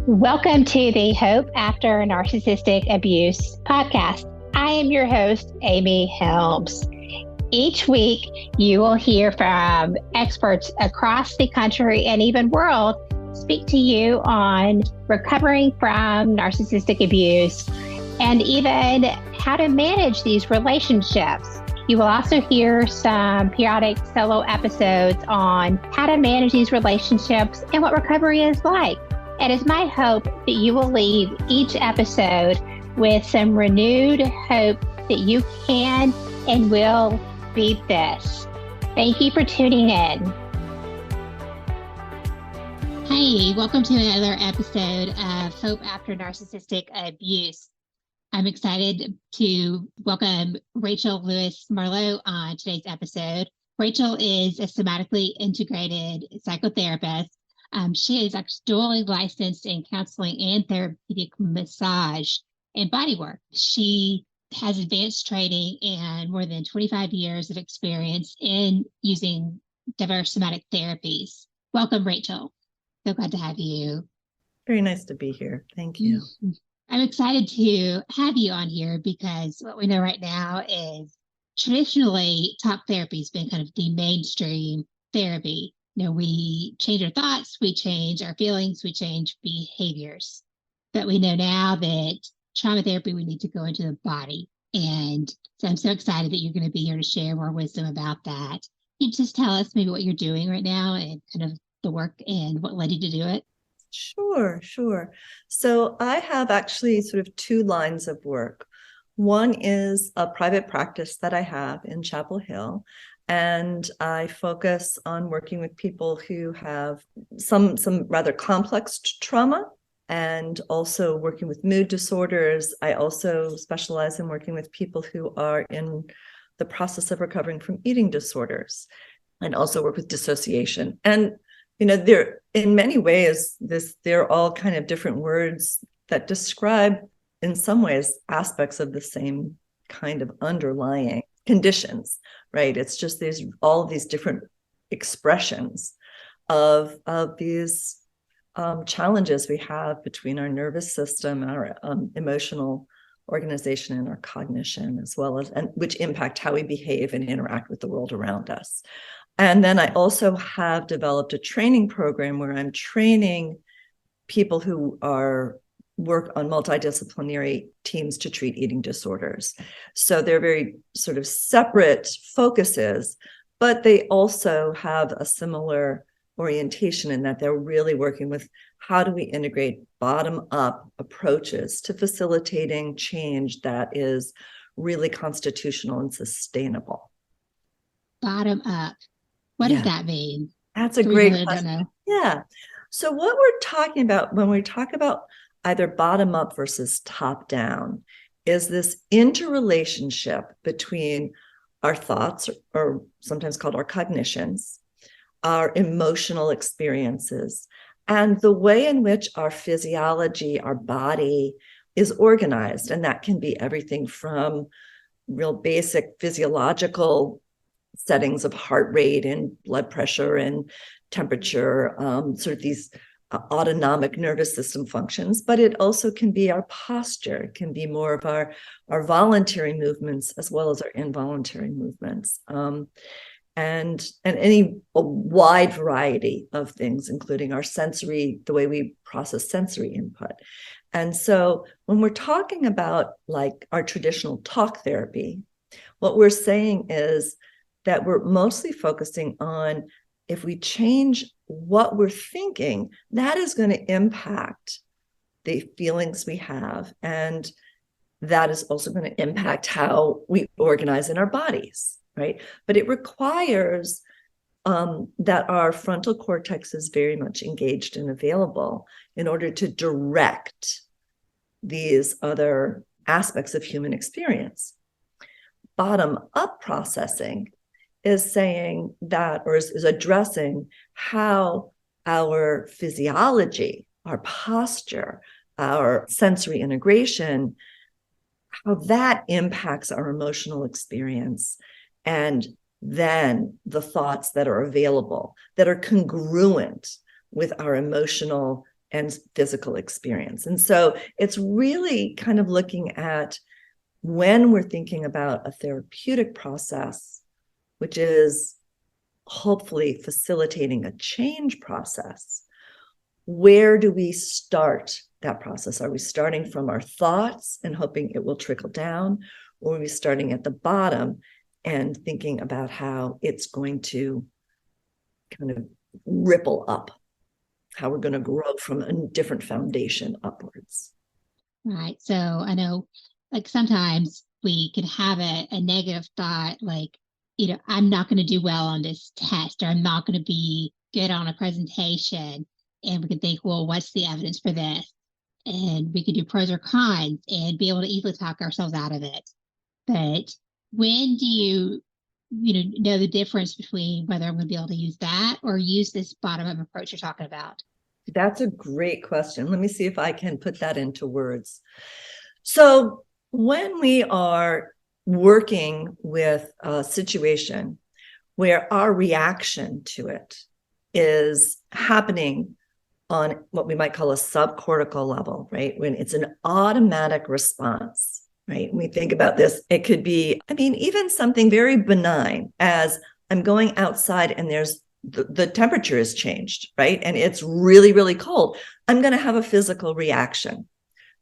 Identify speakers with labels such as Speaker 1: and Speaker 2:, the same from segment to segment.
Speaker 1: Welcome to the Hope After Narcissistic Abuse podcast. I am your host, Amy Helms. Each week, you will hear from experts across the country and even world speak to you on recovering from narcissistic abuse and even how to manage these relationships. You will also hear some periodic solo episodes on how to manage these relationships and what recovery is like. It is my hope that you will leave each episode with some renewed hope that you can and will beat this. Thank you for tuning in. Hey, welcome to another episode of Hope After Narcissistic Abuse. I'm excited to welcome Rachel Lewis Marlowe on today's episode. Rachel is a somatically integrated psychotherapist. She is actually dually licensed in counseling and therapeutic massage and bodywork. She has advanced training and more than 25 years of experience in using diverse somatic therapies. Welcome, Rachel. So glad to have you.
Speaker 2: Very nice to be here. Thank you.
Speaker 1: I'm excited to have you on here because what we know right now is traditionally talk therapy has been kind of the mainstream therapy. You know, we change our thoughts, we change our feelings, we change behaviors. But we know now that trauma therapy, we need to go into the body. And so I'm so excited that you're going to be here to share more wisdom about that. Can you just tell us maybe what you're doing right now and kind of the work and what led you to do it?
Speaker 2: Sure. So I have actually sort of two lines of work. One is a private practice that I have in Chapel Hill. And I focus on working with people who have some rather complex trauma and also working with mood disorders. I also specialize in working with people who are in the process of recovering from eating disorders and also work with dissociation. And, you know, they're in many ways, they're all kind of different words that describe in some ways aspects of the same kind of underlying conditions, right? It's just all of these different expressions of these challenges we have between our nervous system, our emotional organization, and our cognition, as well as, and which impact how we behave and interact with the world around us. And then I also have developed a training program where I'm training people who work on multidisciplinary teams to treat eating disorders. So they're very sort of separate focuses, but they also have a similar orientation in that they're really working with how do we integrate bottom-up approaches to facilitating change that is really constitutional and sustainable.
Speaker 1: Bottom up. What does that mean?
Speaker 2: That's a great question. Yeah. So what we're talking about when we talk about either bottom up versus top down is this interrelationship between our thoughts, or sometimes called our cognitions, our emotional experiences, and the way in which our physiology, our body is organized. And that can be everything from real basic physiological settings of heart rate and blood pressure and temperature, sort of these autonomic nervous system functions, but it also can be our posture. It can be more of our voluntary movements as well as our involuntary movements, and a wide variety of things, including our sensory, the way we process sensory input. And so when we're talking about like our traditional talk therapy, what we're saying is that we're mostly focusing on if we change what we're thinking, that is going to impact the feelings we have. And that is also going to impact how we organize in our bodies, right? But it requires that our frontal cortex is very much engaged and available in order to direct these other aspects of human experience. Bottom-up processing is saying that, or is addressing how our physiology, our posture, our sensory integration, how that impacts our emotional experience, and then the thoughts that are available that are congruent with our emotional and physical experience. And so it's really kind of looking at when we're thinking about a therapeutic process, which is hopefully facilitating a change process, where do we start that process? Are we starting from our thoughts and hoping it will trickle down? Or are we starting at the bottom and thinking about how it's going to kind of ripple up, how we're going to grow from a different foundation upwards?
Speaker 1: Right. So I know, like, sometimes we could have a negative thought, like, I'm not going to do well on this test, or I'm not going to be good on a presentation. And we can think, well, what's the evidence for this? And we can do pros or cons and be able to easily talk ourselves out of it. But when do you know the difference between whether I'm going to be able to use that or use this bottom-up approach you're talking about?
Speaker 2: That's a great question. Let me see if I can put that into words. So when we are working with a situation where our reaction to it is happening on what we might call a subcortical level, right? When it's an automatic response, right? When we think about this, it could be, even something very benign as I'm going outside and there's the temperature has changed, right? And it's really, really cold. I'm going to have a physical reaction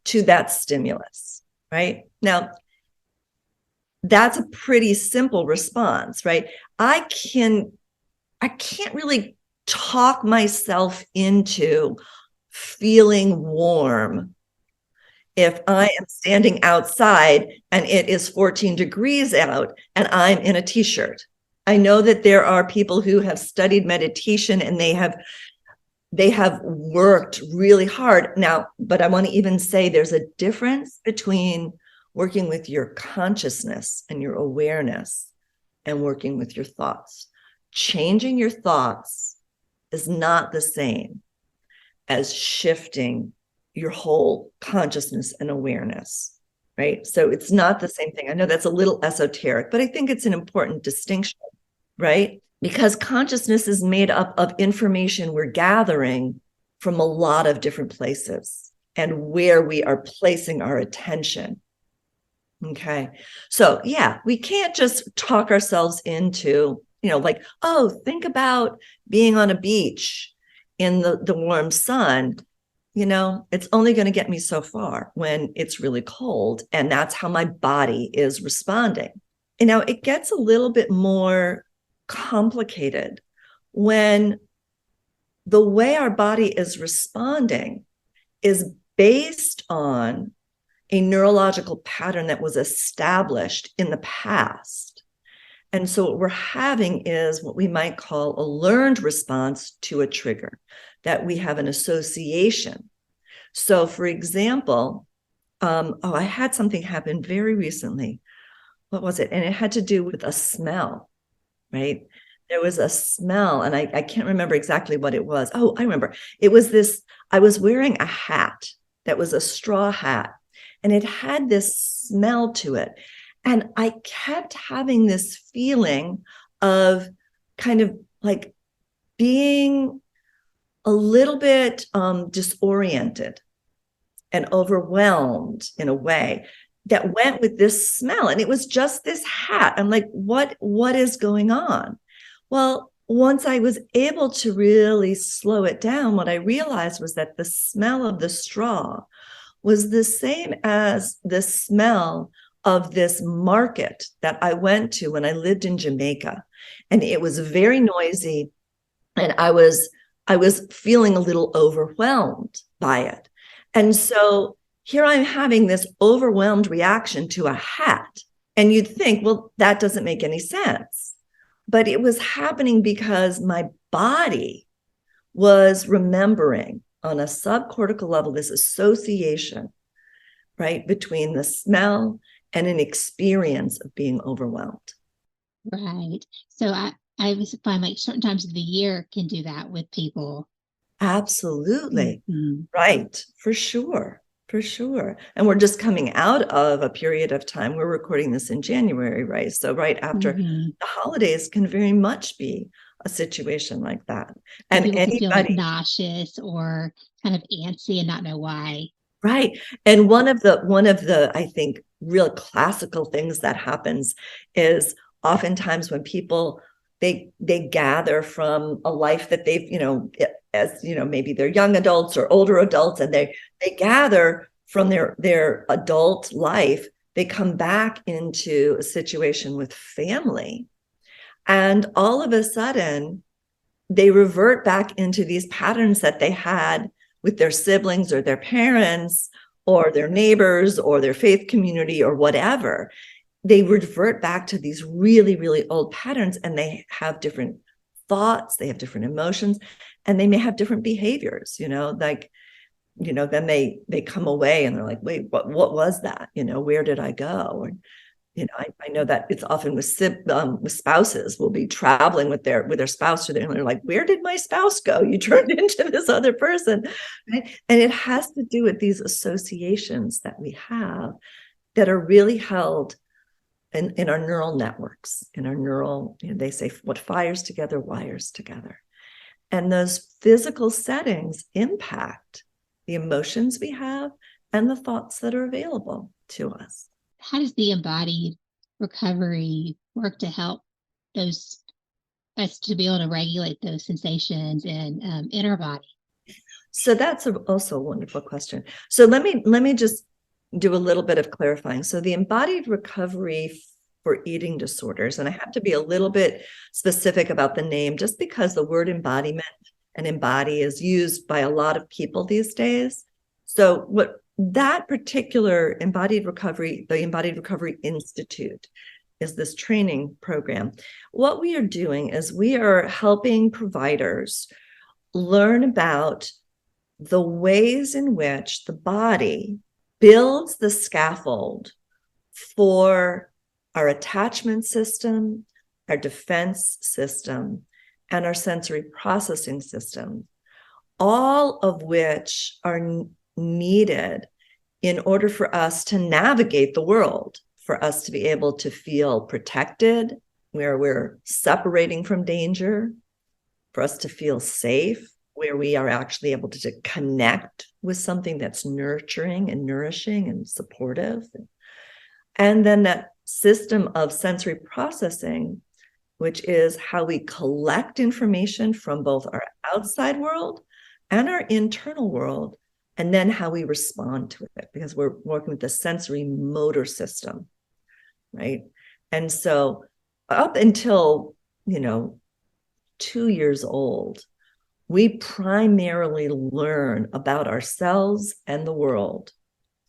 Speaker 2: to that stimulus, right? Now, that's a pretty simple response, right? I can't really talk myself into feeling warm if I am standing outside and it is 14 degrees out and I'm in a t-shirt. I know that there are people who have studied meditation and they have worked really hard now, but I want to even say there's a difference between working with your consciousness and your awareness and working with your thoughts. Changing your thoughts is not the same as shifting your whole consciousness and awareness, right? So it's not the same thing. I know that's a little esoteric, but I think it's an important distinction, right? Because consciousness is made up of information we're gathering from a lot of different places and where we are placing our attention. Okay. So yeah, we can't just talk ourselves into, like, oh, think about being on a beach in the warm sun. It's only going to get me so far when it's really cold. And that's how my body is responding. It gets a little bit more complicated when the way our body is responding is based on a neurological pattern that was established in the past. And so what we're having is what we might call a learned response to a trigger, that we have an association. So for example, I had something happen very recently. What was it? And it had to do with a smell, right? There was a smell, and I can't remember exactly what it was. Oh, I remember. It was this, I was wearing a hat that was a straw hat, and it had this smell to it. And I kept having this feeling of kind of like being a little bit disoriented and overwhelmed in a way that went with this smell. And it was just this hat. I'm like, what is going on? Well, once I was able to really slow it down, what I realized was that the smell of the straw was the same as the smell of this market that I went to when I lived in Jamaica. And it was very noisy. And I was feeling a little overwhelmed by it. And so here I'm having this overwhelmed reaction to a hat. And you'd think, well, that doesn't make any sense. But it was happening because my body was remembering on a subcortical level this association, right, between the smell and an experience of being overwhelmed.
Speaker 1: Right. So I find like certain times of the year can do that with people.
Speaker 2: Absolutely. Mm-hmm. Right. For sure. For sure. And we're just coming out of a period of time. We're recording this in January, right? So right after the holidays can very much be a situation like that.
Speaker 1: And people can feel like nauseous or kind of antsy and not know why.
Speaker 2: Right. And one of the, I think, real classical things that happens is oftentimes when people, they gather from a life that they've, as, maybe they're young adults or older adults, and they gather from their adult life, they come back into a situation with family. And all of a sudden, they revert back into these patterns that they had with their siblings or their parents or their neighbors or their faith community or whatever. They revert back to these really, really old patterns, and they have different thoughts, they have different emotions, and they may have different behaviors, then they come away and they're like, wait, what was that? Where did I go? And, I know that it's often with spouses. Will be traveling with their spouse, and they're like, where did my spouse go? You turned into this other person. Right? And it has to do with these associations that we have that are really held in our neural networks, in our neural, they say what fires together wires together. And those physical settings impact the emotions we have and the thoughts that are available to us.
Speaker 1: How does the embodied recovery work to help us to be able to regulate those sensations in our body?
Speaker 2: So that's also a wonderful question. So let me just do a little bit of clarifying. So the embodied recovery for eating disorders, and I have to be a little bit specific about the name, just because the word embodiment and embody is used by a lot of people these days. So what that particular the Embodied Recovery Institute is this training program. What we are doing is we are helping providers learn about the ways in which the body builds the scaffold for our attachment system, our defense system, and our sensory processing system, all of which are needed in order for us to navigate the world, for us to be able to feel protected, where we're separating from danger, for us to feel safe, where we are actually able to connect with something that's nurturing and nourishing and supportive. And then that system of sensory processing, which is how we collect information from both our outside world and our internal world, and then how we respond to it, because we're working with the sensory motor system, right? And so up until, 2 years old, we primarily learn about ourselves and the world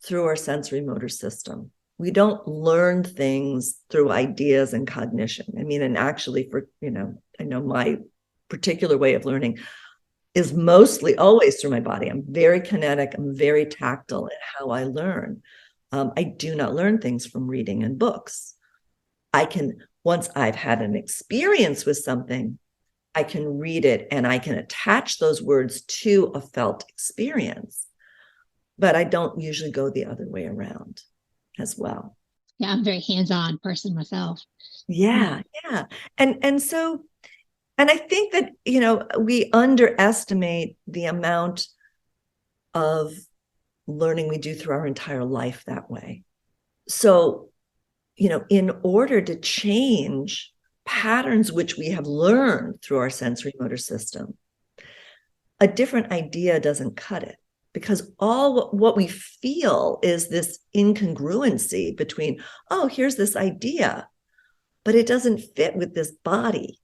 Speaker 2: through our sensory motor system. We don't learn things through ideas and cognition. I mean, and actually I know my particular way of learning is mostly always through my body. I'm very kinetic. I'm very tactile in how I learn. I do not learn things from reading and books. Once I've had an experience with something, I can read it and I can attach those words to a felt experience, but I don't usually go the other way around as well.
Speaker 1: Yeah, I'm a very hands-on person myself.
Speaker 2: Yeah. And I think that, we underestimate the amount of learning we do through our entire life that way. So, in order to change patterns which we have learned through our sensory motor system, a different idea doesn't cut it, because all what we feel is this incongruency between, oh, here's this idea, but it doesn't fit with this body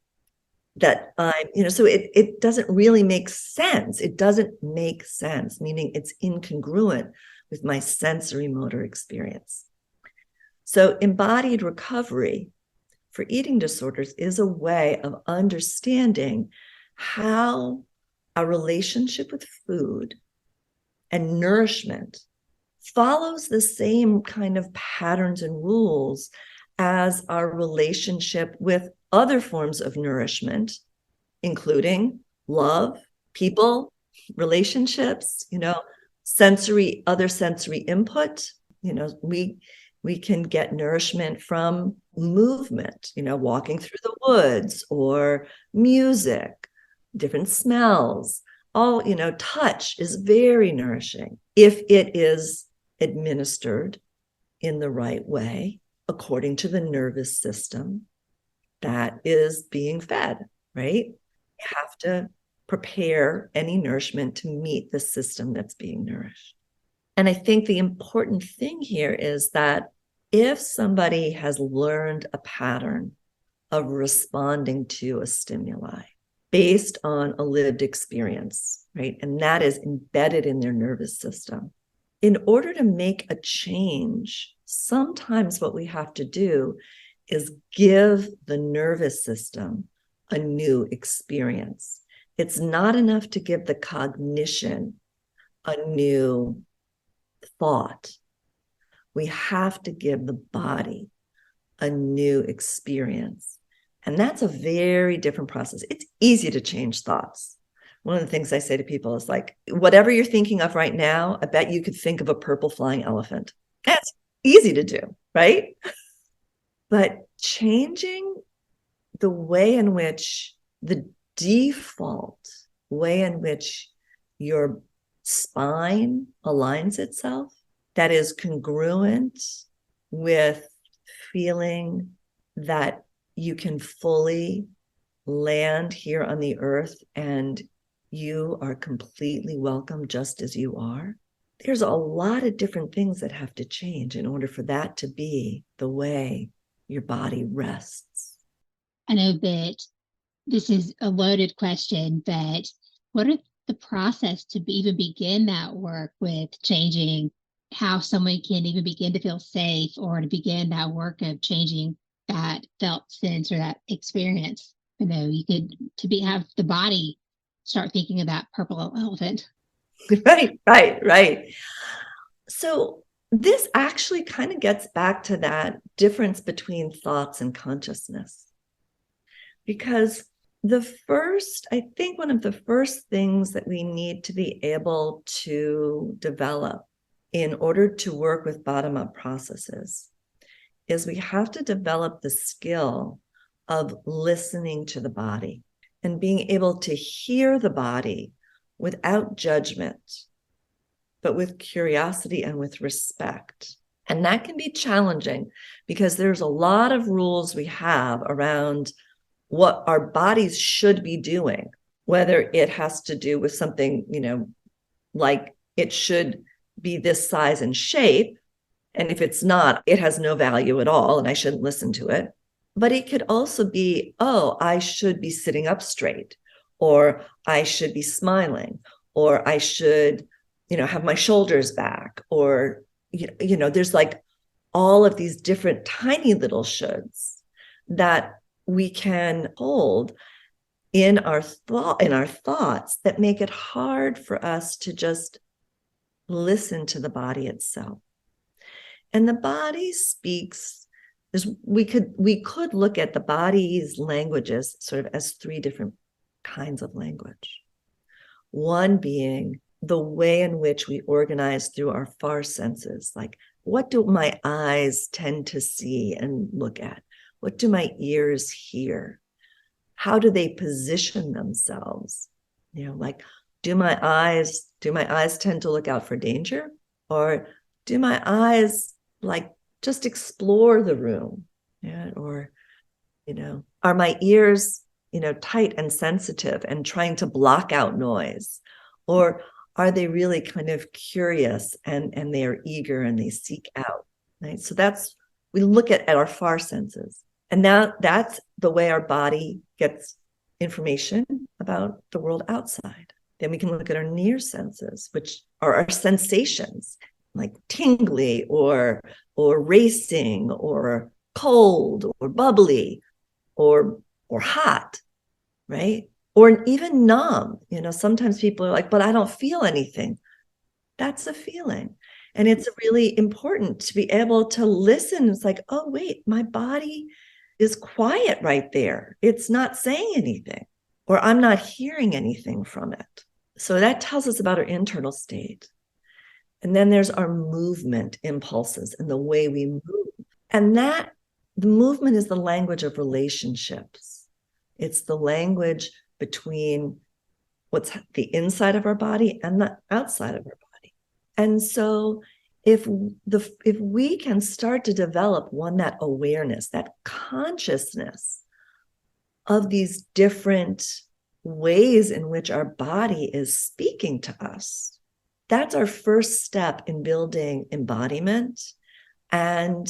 Speaker 2: that so it doesn't really make sense. It doesn't make sense, meaning it's incongruent with my sensory motor experience. So embodied recovery for eating disorders is a way of understanding how our relationship with food and nourishment follows the same kind of patterns and rules as our relationship with other forms of nourishment, including love, people, relationships, other sensory input. We can get nourishment from movement, walking through the woods, or music, different smells, all, touch is very nourishing if it is administered in the right way, according to the nervous system that is being fed, right? You have to prepare any nourishment to meet the system that's being nourished. And I think the important thing here is that if somebody has learned a pattern of responding to a stimuli based on a lived experience, right, and that is embedded in their nervous system, in order to make a change, sometimes what we have to do is give the nervous system a new experience. It's not enough to give the cognition a new thought. We have to give the body a new experience. And that's a very different process. It's easy to change thoughts. One of the things I say to people is like, whatever you're thinking of right now, I bet you could think of a purple flying elephant. That's easy to do, right? But changing the way in which the default way in which your spine aligns itself, that is congruent with feeling that you can fully land here on the earth and you are completely welcome just as you are. There's a lot of different things that have to change in order for that to be the way your body rests.
Speaker 1: I know that this is a loaded question, but what are the process to even begin that work with changing how someone can even begin to feel safe, or to begin that work of changing that felt sense or that experience? You could have the body start thinking of that purple elephant.
Speaker 2: Right. So this actually kind of gets back to that difference between thoughts and consciousness. Because I think one of the first things that we need to be able to develop in order to work with bottom-up processes is we have to develop the skill of listening to the body and being able to hear the body without judgment, but with curiosity and with respect. And that can be challenging because there's a lot of rules we have around what our bodies should be doing, whether it has to do with something, like it should be this size and shape. And if it's not, it has no value at all, and I shouldn't listen to it. But it could also be, I should be sitting up straight, or I should be smiling, or I should, have my shoulders back, or, there's like all of these different tiny little shoulds that we can hold in our thoughts that make it hard for us to just listen to the body itself. And the body speaks, we could look at the body's languages sort of as three different kinds of language. One being the way in which we organize through our far senses, like what do my eyes tend to see and look at? What do my ears hear? How do they position themselves? Like, do my eyes tend to look out for danger? Or do my eyes like just explore the room? Yeah? Or, are my ears, tight and sensitive and trying to block out noise? Or are they really kind of curious and they are eager and they seek out, right? So we look at our far senses. And now that's the way our body gets information about the world outside. Then we can look at our near senses, which are our sensations, like tingly or racing or cold or bubbly or hot, right? Or even numb. Sometimes people are like, but I don't feel anything. That's a feeling. And it's really important to be able to listen. It's like, oh, wait, my body is quiet right there. It's not saying anything, or I'm not hearing anything from it. So that tells us about our internal state. And then there's our movement impulses and the way we move. And that the movement is the language of relationships. It's the language between what's the inside of our body and the outside of our body. And so if we can start to develop that awareness, that consciousness of these different ways in which our body is speaking to us, that's our first step in building embodiment and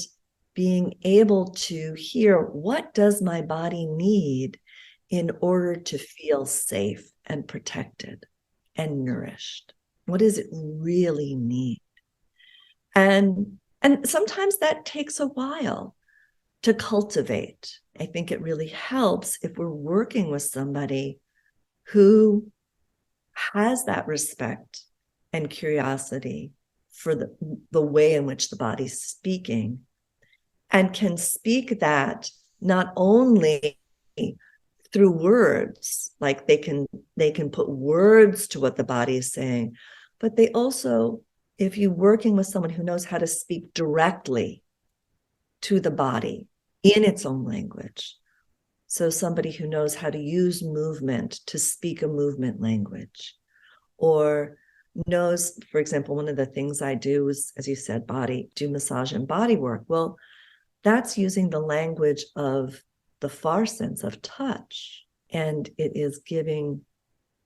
Speaker 2: being able to hear, what does my body need in order to feel safe and protected and nourished? What does it really need? And sometimes that takes a while to cultivate. I think it really helps if we're working with somebody who has that respect and curiosity for the way in which the body's speaking, and can speak that not only through words, like they can put words to what the body is saying, but they also, if you're working with someone who knows how to speak directly to the body in its own language, so somebody who knows how to use movement to speak a movement language, or knows, for example, one of the things I do is, as you said, do massage and body work. Well, that's using the language of the far sense of touch. And it is giving,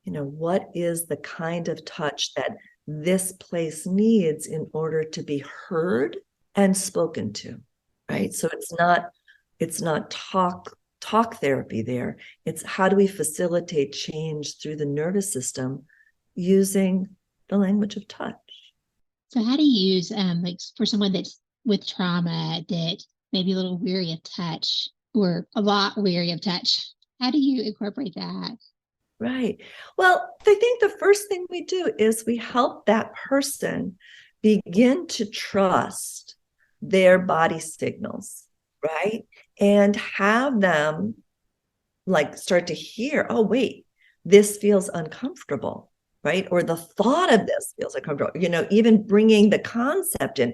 Speaker 2: what is the kind of touch that this place needs in order to be heard and spoken to, right? So it's not talk therapy there. It's how do we facilitate change through the nervous system using the language of touch.
Speaker 1: So how do you use, like for someone that's with trauma that maybe a little weary of touch or a lot weary of touch, how do you incorporate that?
Speaker 2: Right. Well, I think the first thing we do is we help that person begin to trust their body signals, right? And have them like start to hear, oh, wait, this feels uncomfortable, right? Or the thought of this feels uncomfortable, even bringing the concept in.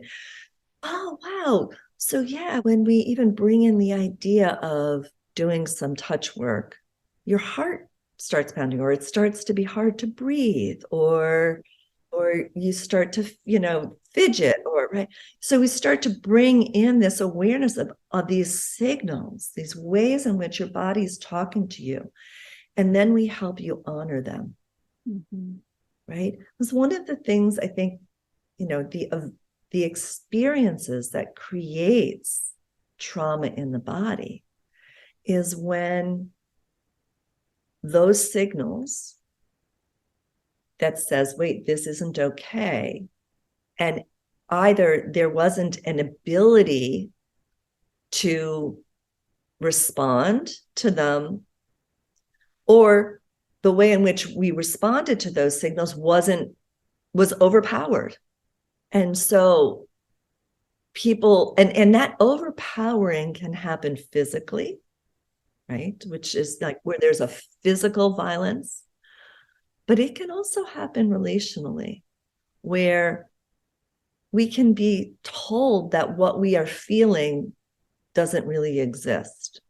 Speaker 2: Oh, wow. So yeah, when we even bring in the idea of doing some touch work, your heart starts pounding, or it starts to be hard to breathe, or you start to, fidget, or right. So we start to bring in this awareness of these signals, these ways in which your body is talking to you. And then we help you honor them. Mm-hmm. Right? Because one of the things I think, the experiences that creates trauma in the body is when those signals that says, wait, this isn't okay, and either there wasn't an ability to respond to them, or the way in which we responded to those signals was overpowered. And so people, and that overpowering can happen physically, right? Which is like where there's a physical violence, but it can also happen relationally, where we can be told that what we are feeling doesn't really exist.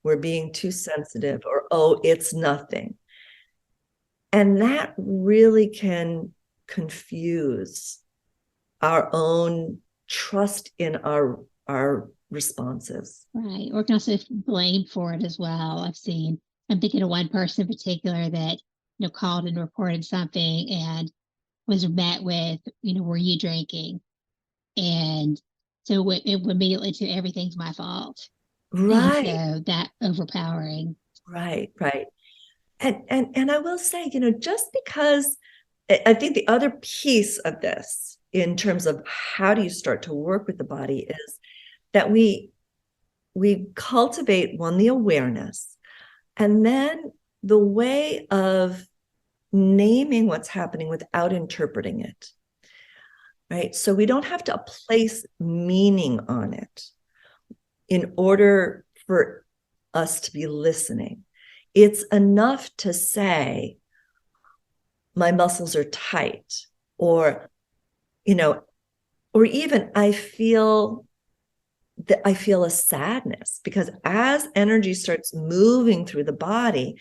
Speaker 2: We're being too sensitive, or, oh, it's nothing. And that really can confuse our own trust in our responses.
Speaker 1: Right. Or can also blame for it as well. I'm thinking of one person in particular that, called and reported something and was met with, were you drinking? And so it immediately to everything's my fault.
Speaker 2: Right.
Speaker 1: And so that overpowering.
Speaker 2: Right. And I will say, just because I think the other piece of this in terms of how do you start to work with the body is that we cultivate the awareness, and then the way of naming what's happening without interpreting it, right? So we don't have to place meaning on it in order for us to be listening. It's enough to say, my muscles are tight, or, or even I feel I feel a sadness, because as energy starts moving through the body,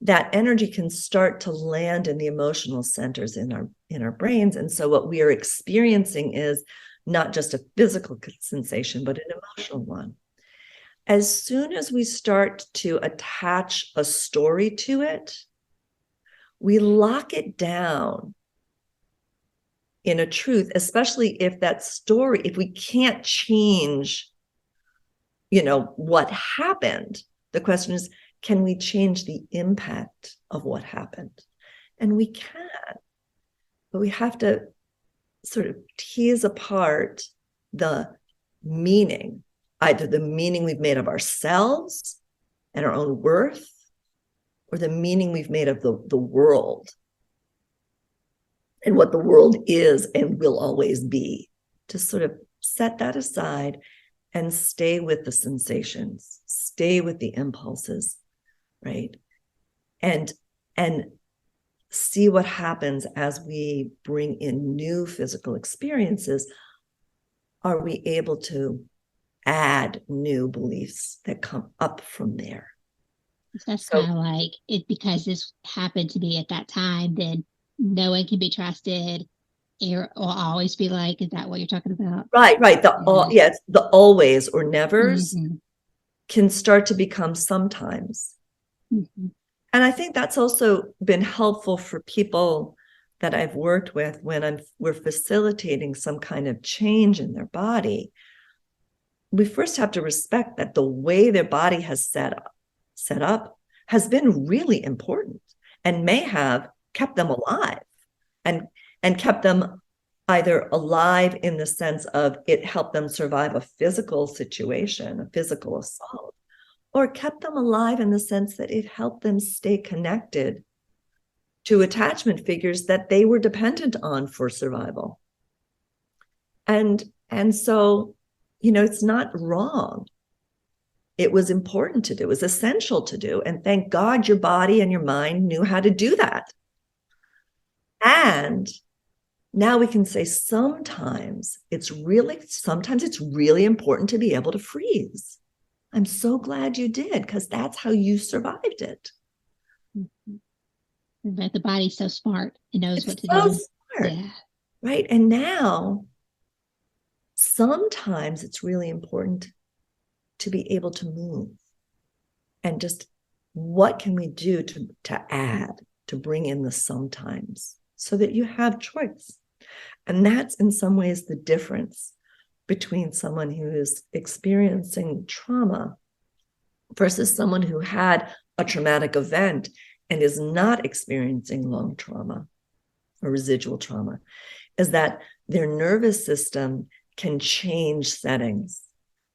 Speaker 2: that energy can start to land in the emotional centers in our brains. And so what we are experiencing is not just a physical sensation, but an emotional one. As soon as we start to attach a story to it, we lock it down in a truth, especially if that story, if we can't change, what happened. The question is, can we change the impact of what happened? And we can, but we have to sort of tease apart the meaning, either the meaning we've made of ourselves and our own worth, or the meaning we've made of the world and what the world is and will always be. To sort of set that aside and stay with the sensations, stay with the impulses, right? And see what happens as we bring in new physical experiences. Are we able to add new beliefs that come up from there?
Speaker 1: That's kind of like it, because this happened to be at that time, then no one can be trusted. It will always be like, is that what you're talking about?
Speaker 2: Right. The always or nevers can start to become sometimes. Mm-hmm. And I think that's also been helpful for people that I've worked with when we're facilitating some kind of change in their body. We first have to respect that the way their body has set up has been really important and may have kept them alive and kept them either alive in the sense of it helped them survive a physical situation, a physical assault, or kept them alive in the sense that it helped them stay connected to attachment figures that they were dependent on for survival. And so, it's not wrong. It was important to do, it was essential to do. And thank God your body and your mind knew how to do that. And now we can say sometimes it's really important to be able to freeze. I'm so glad you did, because that's how you survived it.
Speaker 1: But the body's so smart. It knows what to do.
Speaker 2: Smart. Yeah. Right. And now sometimes it's really important to be able to move. And just what can we do to add, to bring in the sometimes, so that you have choice. And that's in some ways the difference between someone who is experiencing trauma versus someone who had a traumatic event and is not experiencing long trauma or residual trauma, is that their nervous system can change settings.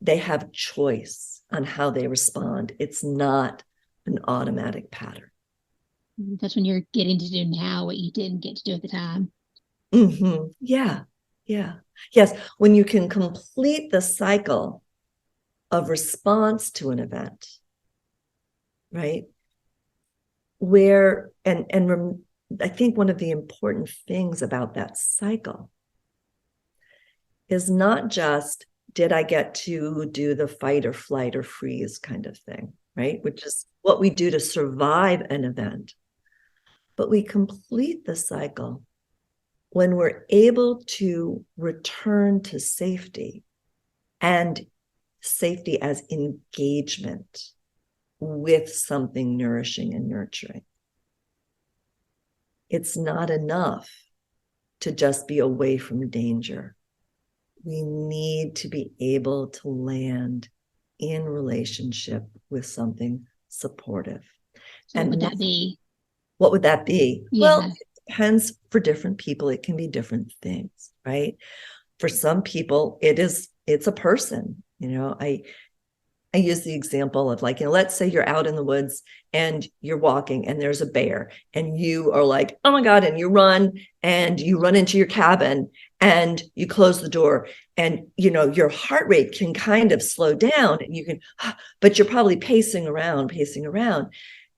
Speaker 2: They have choice on how they respond. It's not an automatic pattern.
Speaker 1: That's when you're getting to do now what you didn't get to do at the time.
Speaker 2: Mm-hmm. Yeah. Yes. When you can complete the cycle of response to an event, right? I think one of the important things about that cycle is not just, did I get to do the fight or flight or freeze kind of thing, right? Which is what we do to survive an event. But we complete the cycle when we're able to return to safety, and safety as engagement with something nourishing and nurturing. It's not enough to just be away from danger. We need to be able to land in relationship with something supportive.
Speaker 1: So and would that be?
Speaker 2: What would that be?
Speaker 1: Yeah.
Speaker 2: Well, it depends. For different people, it can be different things, right? For some people, it's a person. I use the example of let's say you're out in the woods and you're walking and there's a bear and you are like, oh my God, and you run into your cabin and you close the door and, your heart rate can kind of slow down and but you're probably pacing around.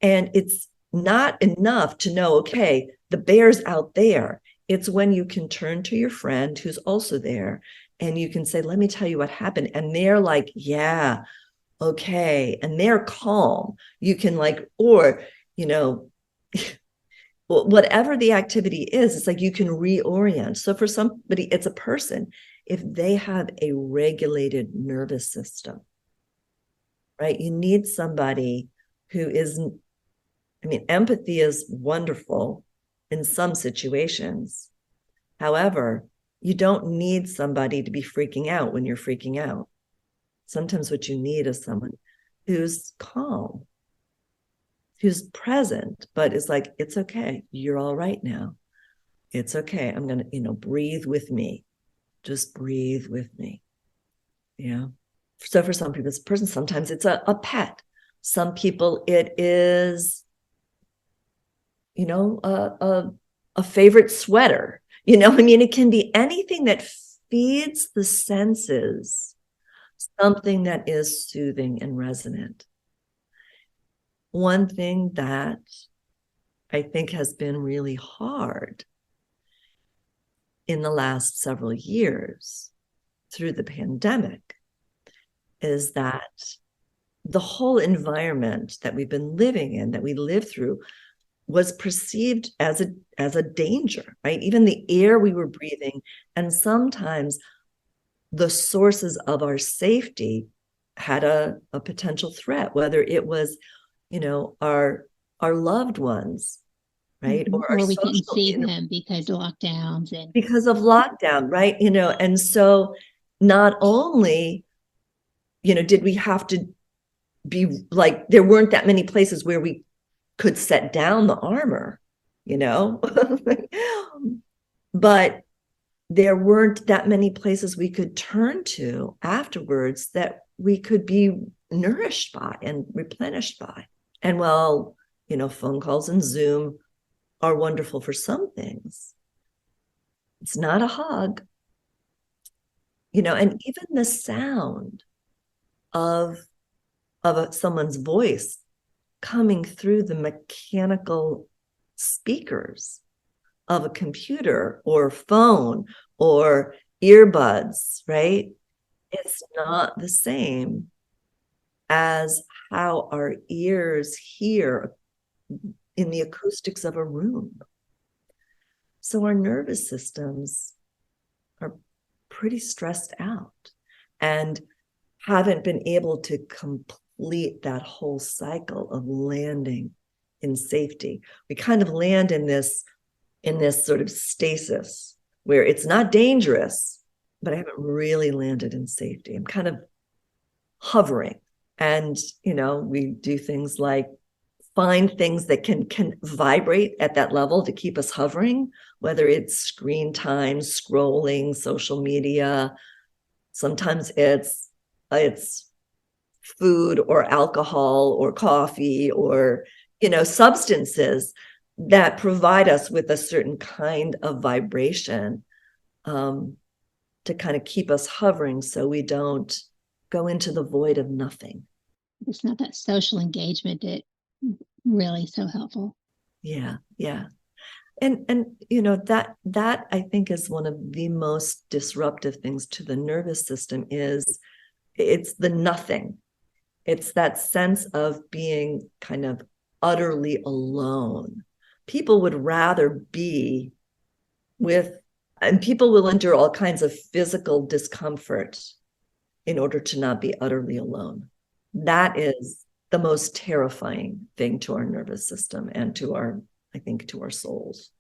Speaker 2: And it's not enough to know, okay, the bear's out there. It's when you can turn to your friend who's also there and you can say, let me tell you what happened. And they're like, yeah, okay. And they're calm. You can like, or, you know, whatever the activity is, it's like you can reorient. So for somebody, it's a person. If they have a regulated nervous system, right? You need somebody who isn't, I mean, empathy is wonderful in some situations. However, you don't need somebody to be freaking out when you're freaking out. Sometimes what you need is someone who's calm, who's present, but is like, it's okay. You're all right now. It's okay. I'm going to, breathe with me. Just breathe with me. Yeah. So for some people, it's a person. Sometimes it's a pet. Some people, it is, a favorite sweater. It can be anything that feeds the senses, something that is soothing and resonant. One thing that I think has been really hard in the last several years through the pandemic is that the whole environment that we've been living in, that we live through, was perceived as a danger, right? Even the air we were breathing, and sometimes the sources of our had a potential threat, whether it was, our loved ones, right?
Speaker 1: Mm-hmm. Or we couldn't see them because
Speaker 2: because of lockdown, right? And so not only, did we have to be like, there weren't that many places where we could set down the armor, but there weren't that many places we could turn to afterwards that we could be nourished by and replenished by. And while, phone calls and Zoom are wonderful for some things, it's not a hug, and even the sound of someone's voice coming through the mechanical speakers of a computer or phone or earbuds, right? It's not the same as how our ears hear in the acoustics of a room. So our nervous systems are pretty stressed out and haven't been able to complete that whole cycle of landing in safety. We kind of land in this sort of stasis where it's not dangerous, but I haven't really landed in safety. I'm kind of hovering. And, we do things like find things that can vibrate at that level to keep us hovering, whether it's screen time, scrolling, social media. Sometimes it's food or alcohol or coffee or, substances that provide us with a certain kind of vibration to kind of keep us hovering so we don't go into the void of nothing.
Speaker 1: It's not that social engagement that really so helpful.
Speaker 2: Yeah. And that I think is one of the most disruptive things to the nervous system. Is it's the nothing. It's that sense of being kind of utterly alone. People would rather be and people will endure all kinds of physical discomfort in order to not be utterly alone. That is the most terrifying thing to our nervous system and to our souls.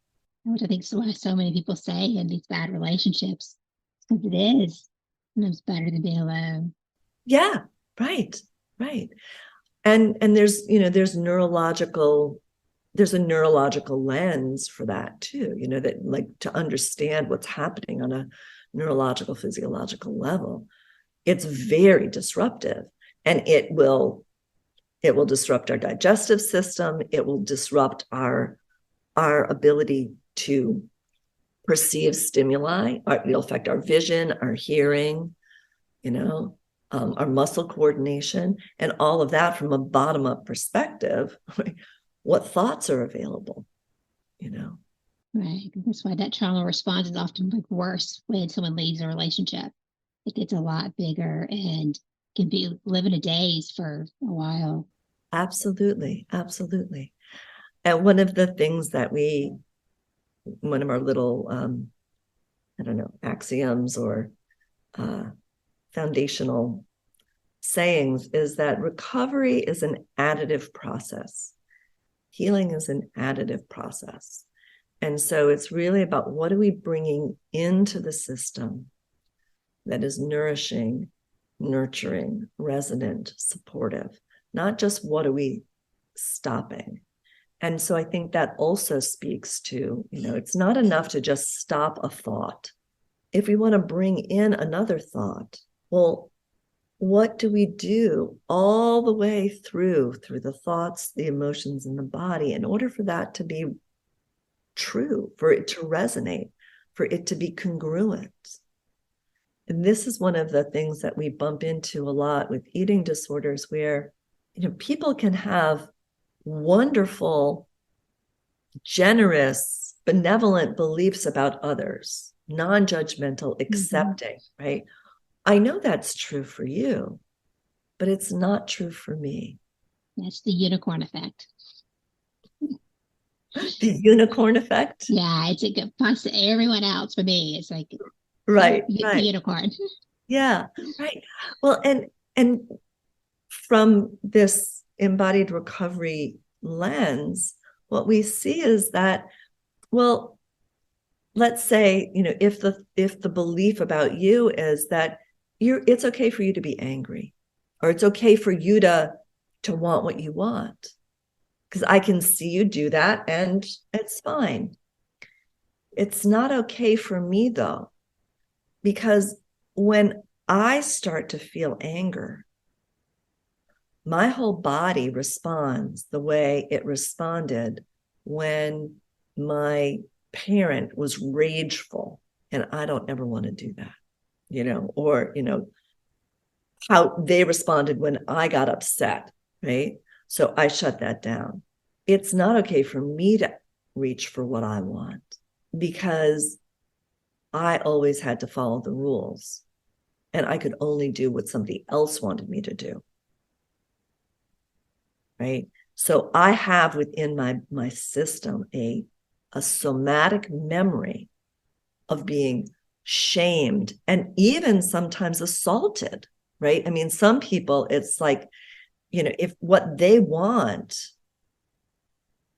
Speaker 1: Which I think is why so many people say in these bad relationships, because it is sometimes better than being alone.
Speaker 2: Yeah, right. And there's a neurological lens for that too, that like to understand what's happening on a neurological, physiological level. It's very disruptive, and it will disrupt our digestive system. It will disrupt our ability to perceive stimuli. It'll affect our vision, our hearing, our muscle coordination, and all of that from a bottom-up perspective. What thoughts are available,
Speaker 1: Right. That's why that trauma response is often like worse when someone leaves a relationship. it gets a lot bigger and can be live in a daze for a while.
Speaker 2: Absolutely. Absolutely. And one of the things that one of our little, I don't know, axioms or foundational sayings is that recovery is an additive process. Healing is an additive process. And so it's really about what are we bringing into the system that is nourishing, nurturing, resonant, supportive, not just what are we stopping. And so I think that also speaks to, it's not enough to just stop a thought. If we want to bring in another thought, well, what do we do all the way through the thoughts, the emotions, and the body in order for that to be true, for it to resonate, for it to be congruent? And this is one of the things that we bump into a lot with eating disorders, where people can have wonderful, generous, benevolent beliefs about others, non-judgmental, accepting, right? I know that's true for you, but it's not true for me.
Speaker 1: That's the unicorn effect.
Speaker 2: The unicorn effect?
Speaker 1: Yeah, it points to everyone else. For me, it's like
Speaker 2: right.
Speaker 1: The unicorn.
Speaker 2: Yeah, right. Well, and from this embodied recovery lens, what we see is that, well, let's say, if the belief about you is that it's okay for you to be angry, or it's okay for you to want what you want, because I can see you do that and it's fine. It's not okay for me, though, because when I start to feel anger, my whole body responds the way it responded when my parent was rageful, and I don't ever want to do that, or how they responded when I got upset, right? So I shut that down. It's not okay for me to reach for what I want, because I always had to follow the rules, and I could only do what somebody else wanted me to do, right? So I have within my system a somatic memory of being shamed and even sometimes assaulted, right? I mean, some people, it's like, if what they want,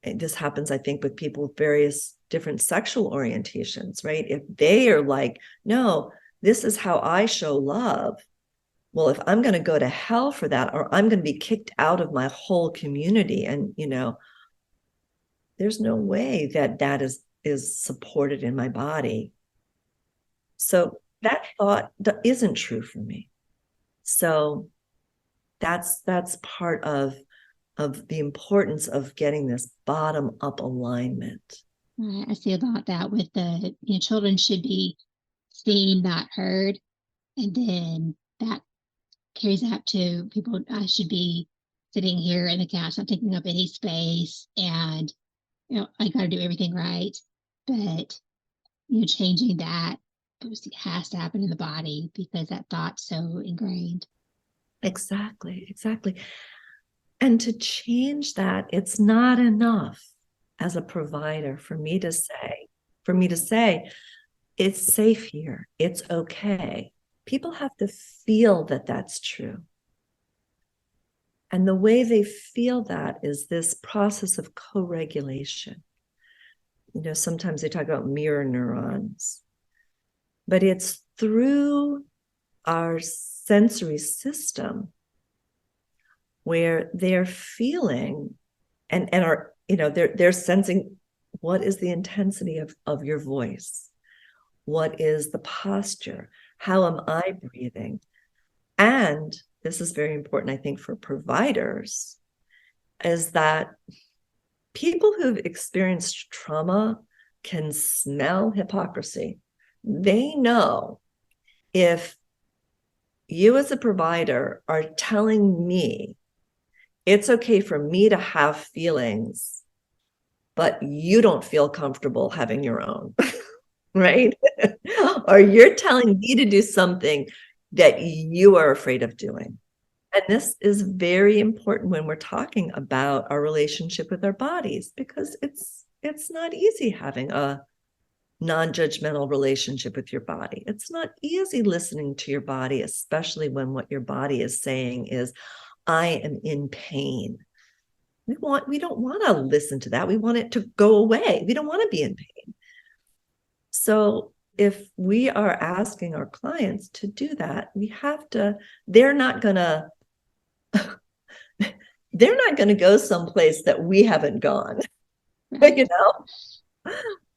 Speaker 2: and this happens, I think, with people with various different sexual orientations, right? If they are like, no, this is how I show love. Well, if I'm going to go to hell for that, or I'm going to be kicked out of my whole community, and, there's no way that is supported in my body. So that thought isn't true for me. So that's part of the importance of getting this bottom up alignment.
Speaker 1: I see about that with the children should be seen, not heard, and then that carries out to people. I should be sitting here in the couch, not taking up any space, and I got to do everything right. But changing that has to happen in the body because that thought's so ingrained.
Speaker 2: Exactly. And to change that, it's not enough as a provider for me to say, it's safe here, it's okay. People have to feel that that's true. And the way they feel that is this process of co-regulation. Sometimes they talk about mirror neurons, but it's through our sensory system where they're feeling and are, they're sensing what is the intensity of your voice, what is the posture, how am I breathing? And this is very important, I think, for providers, is that people who've experienced trauma can smell hypocrisy. They know if you as a provider are telling me it's okay for me to have feelings, but you don't feel comfortable having your own, right? Or you're telling me to do something that you are afraid of doing. And this is very important when we're talking about our relationship with our bodies, because it's not easy having a non-judgmental relationship with your body. It's not easy listening to your body, especially when what your body is saying is, I am in pain. We don't want to listen to that. We want it to go away. We don't want to be in pain. So if we are asking our clients to do that, we have to, they're not going to go someplace that we haven't gone. Right. You know?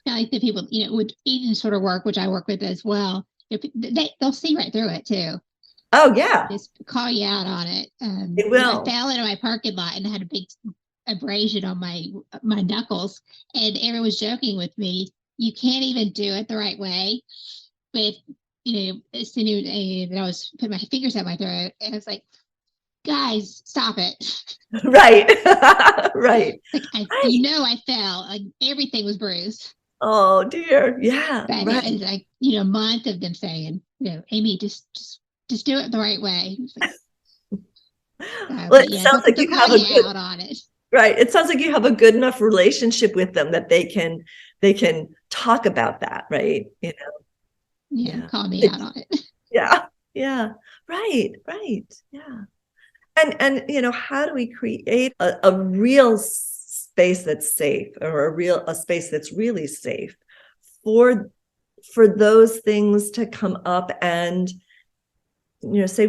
Speaker 1: I like the people, with eating disorder work, which I work with as well, they'll see right through it too.
Speaker 2: Oh, yeah.
Speaker 1: Just call you out on it.
Speaker 2: It will.
Speaker 1: I fell into my parking lot and I had a big abrasion on my knuckles, and everyone was joking with me. You can't even do it the right way. But, as soon as I was putting my fingers at my throat, and I was like, guys, stop it.
Speaker 2: Right. Right.
Speaker 1: Like I fell. Like everything was bruised.
Speaker 2: Oh dear. Yeah.
Speaker 1: But
Speaker 2: right.
Speaker 1: It was like, a month of them saying, Amy, just do it the right way.
Speaker 2: Well, it sounds like you have
Speaker 1: out on it.
Speaker 2: Right. It sounds like you have a good enough relationship with them that they can talk about that, right?
Speaker 1: Yeah. Call me out on it.
Speaker 2: Yeah. Yeah. Right. Right. Yeah. And how do we create a real space that's safe, or a space that's really safe for those things to come up and say,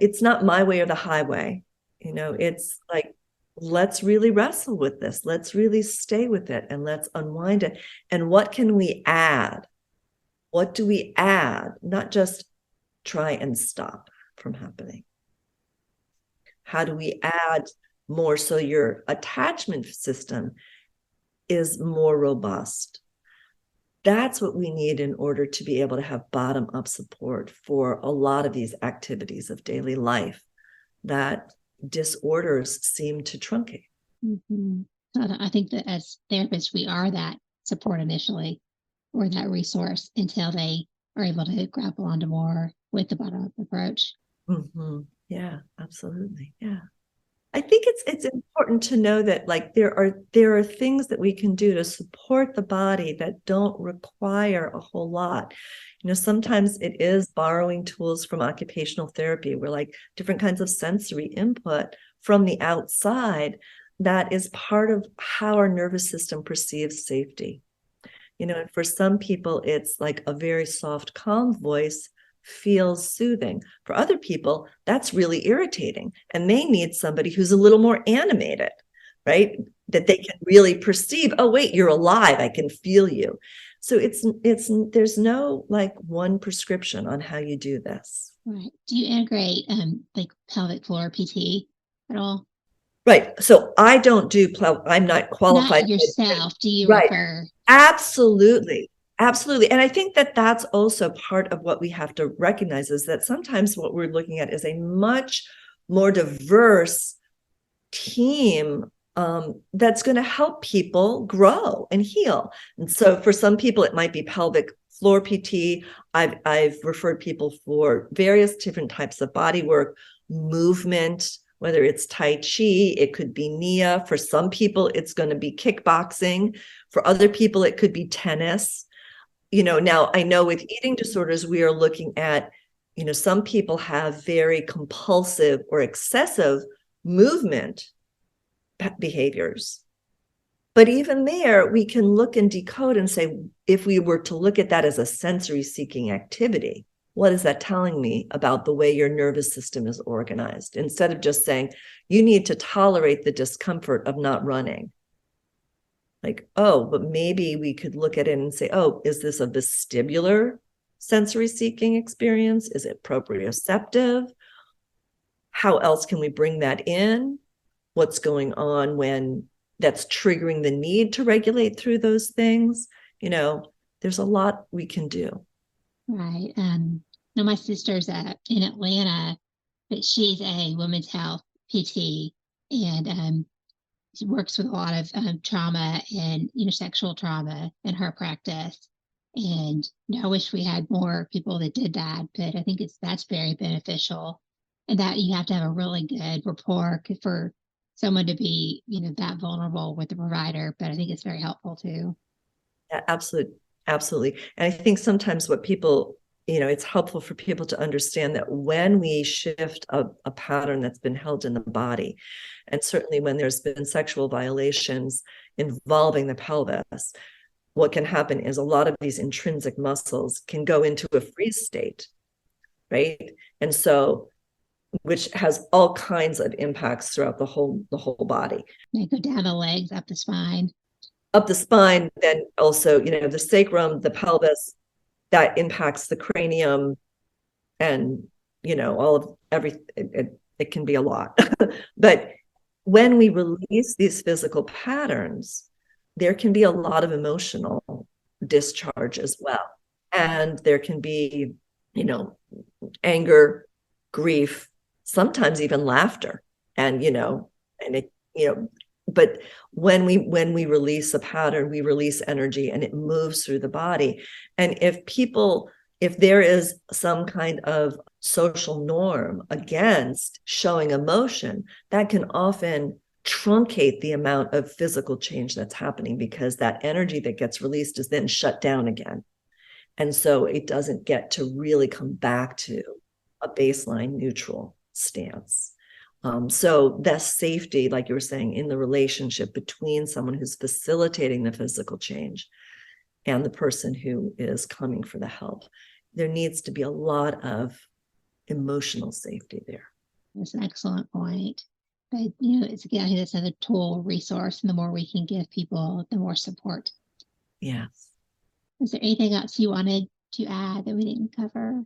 Speaker 2: it's not my way or the highway. It's like, let's really wrestle with this. Let's really stay with it, and let's unwind it. And what can we add? What do we add? Not just try and stop from happening. How do we add more so your attachment system is more robust? That's what we need in order to be able to have bottom-up support for a lot of these activities of daily life that disorders seem to truncate.
Speaker 1: Mm-hmm. I think that as therapists, we are that support initially, or that resource, until they are able to grapple onto more with the bottom-up approach.
Speaker 2: Mm-hmm. Yeah, absolutely. Yeah. I think it's important to know that, like, there are things that we can do to support the body that don't require a whole lot. Sometimes it is borrowing tools from occupational therapy, where like different kinds of sensory input from the outside that is part of how our nervous system perceives safety. And for some people, it's like a very soft, calm voice feels soothing. For other people, that's really irritating, and they need somebody who's a little more animated, right? That they can really perceive, oh wait, you're alive, I can feel you. So there's no like one prescription on how you do this.
Speaker 1: Right. Do you integrate like pelvic floor PT at all?
Speaker 2: Right. So I don't do I'm not qualified.
Speaker 1: Not yourself. Do you
Speaker 2: right.
Speaker 1: refer?
Speaker 2: Absolutely. Absolutely. And I think that that's also part of what we have to recognize, is that sometimes what we're looking at is a much more diverse team that's going to help people grow and heal. And so for some people, it might be pelvic floor PT. I've referred people for various different types of body work, movement, whether it's Tai Chi, it could be Nia. For some people, it's going to be kickboxing. For other people, it could be tennis. Now I know with eating disorders, we are looking at, some people have very compulsive or excessive movement behaviors. But even there, we can look and decode and say, if we were to look at that as a sensory seeking activity, what is that telling me about the way your nervous system is organized? Instead of just saying, you need to tolerate the discomfort of not running. Like, oh, but maybe we could look at it and say, oh, is this a vestibular sensory seeking experience? Is it proprioceptive? How else can we bring that in? What's going on when that's triggering the need to regulate through those things? There's a lot we can do.
Speaker 1: Right. Now my sister's in Atlanta, but she's a women's health PT, and she works with a lot of trauma and sexual trauma in her practice. And I wish we had more people that did that, but I think that's very beneficial. And that you have to have a really good rapport for someone to be, that vulnerable with the provider. But I think it's very helpful too.
Speaker 2: Yeah, absolutely. And I think sometimes what people, it's helpful for people to understand that when we shift a pattern that's been held in the body, and certainly when there's been sexual violations involving the pelvis, what can happen is a lot of these intrinsic muscles can go into a freeze state, right? And so, which has all kinds of impacts throughout the whole body.
Speaker 1: They go down the legs, up the spine.
Speaker 2: Then also, the sacrum, the pelvis, that impacts the cranium, and all of everything. It can be a lot. But when we release these physical patterns, there can be a lot of emotional discharge as well. And there can be, anger, grief, sometimes even laughter. And, but when we release a pattern, we release energy and it moves through the body. And if there is some kind of social norm against showing emotion, that can often truncate the amount of physical change that's happening, because that energy that gets released is then shut down again. And so it doesn't get to really come back to a baseline neutral stance. So that safety, like you were saying, in the relationship between someone who's facilitating the physical change and the person who is coming for the help, there needs to be a lot of emotional safety there.
Speaker 1: That's an excellent point. But, it's again, it's another tool, resource, and the more we can give people, the more support.
Speaker 2: Yes.
Speaker 1: Is there anything else you wanted to add that we didn't cover?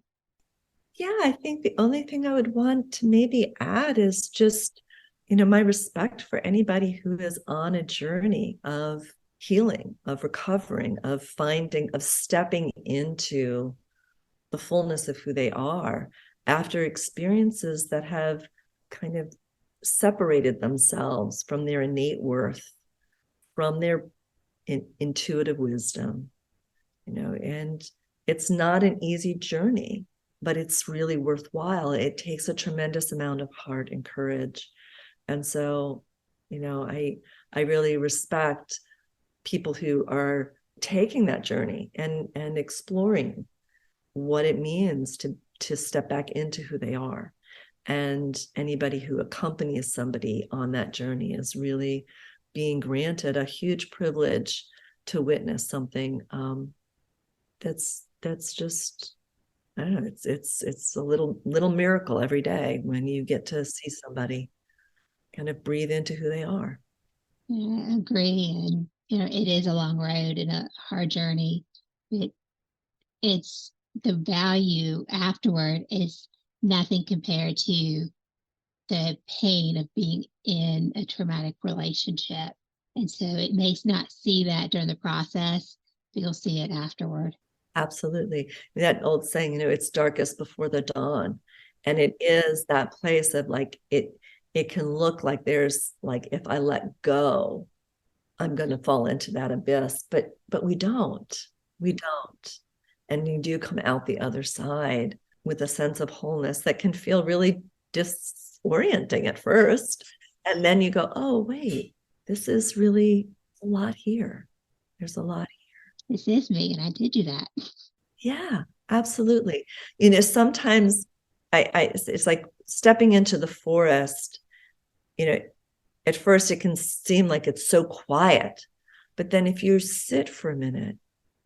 Speaker 2: Yeah, I think the only thing I would want to maybe add is just, my respect for anybody who is on a journey of healing, of recovering, of stepping into the fullness of who they are after experiences that have kind of separated themselves from their innate worth, from their intuitive wisdom, and it's not an easy journey, but it's really worthwhile. It takes a tremendous amount of heart and courage. And so, I really respect people who are taking that journey and exploring what it means to step back into who they are. And anybody who accompanies somebody on that journey is really being granted a huge privilege to witness something that's just, I don't know, it's a little miracle every day when you get to see somebody kind of breathe into who they are.
Speaker 1: Yeah, I agree. And it is a long road and a hard journey. It's the value afterward is nothing compared to the pain of being in a traumatic relationship. And so it may not see that during the process, but you'll see it afterward.
Speaker 2: Absolutely. That old saying, it's darkest before the dawn. And it is that place of like, it can look like there's like, if I let go, I'm going to fall into that abyss, but we don't. And you do come out the other side with a sense of wholeness that can feel really disorienting at first. And then you go, oh, wait, this is really a lot here. There's a lot here.
Speaker 1: This is me, and I did do that.
Speaker 2: Yeah, absolutely. Sometimes it's like stepping into the forest, at first it can seem like it's so quiet, but then if you sit for a minute,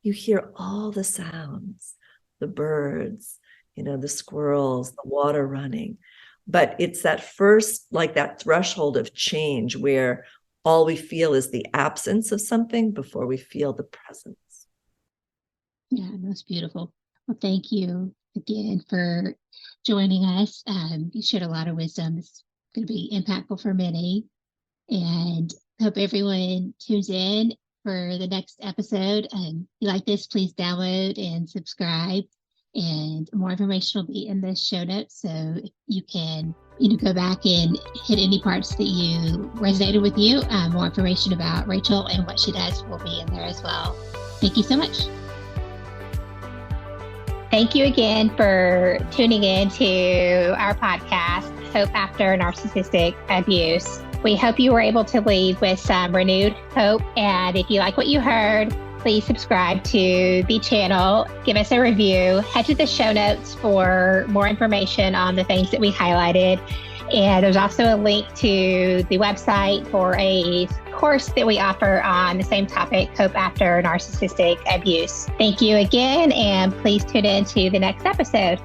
Speaker 2: you hear all the sounds, the birds, the squirrels, the water running. But it's that first, like that threshold of change where all we feel is the absence of something before we feel the presence.
Speaker 1: Yeah, that's beautiful. Well, thank you again for joining us. You shared a lot of wisdom. It's going to be impactful for many. And hope everyone tunes in for the next episode. And if you like this, please download and subscribe. And more information will be in the show notes, so you can go back and hit any parts that you resonated with you. More information about Rachel and what she does will be in there as well. Thank you so much. Thank you again for tuning in to our podcast, Hope After Narcissistic Abuse. We hope you were able to leave with some renewed hope. And if you like what you heard, please subscribe to the channel, give us a review, head to the show notes for more information on the things that we highlighted. And there's also a link to the website for a course that we offer on the same topic, Hope After Narcissistic Abuse. Thank you again, and please tune in to the next episode.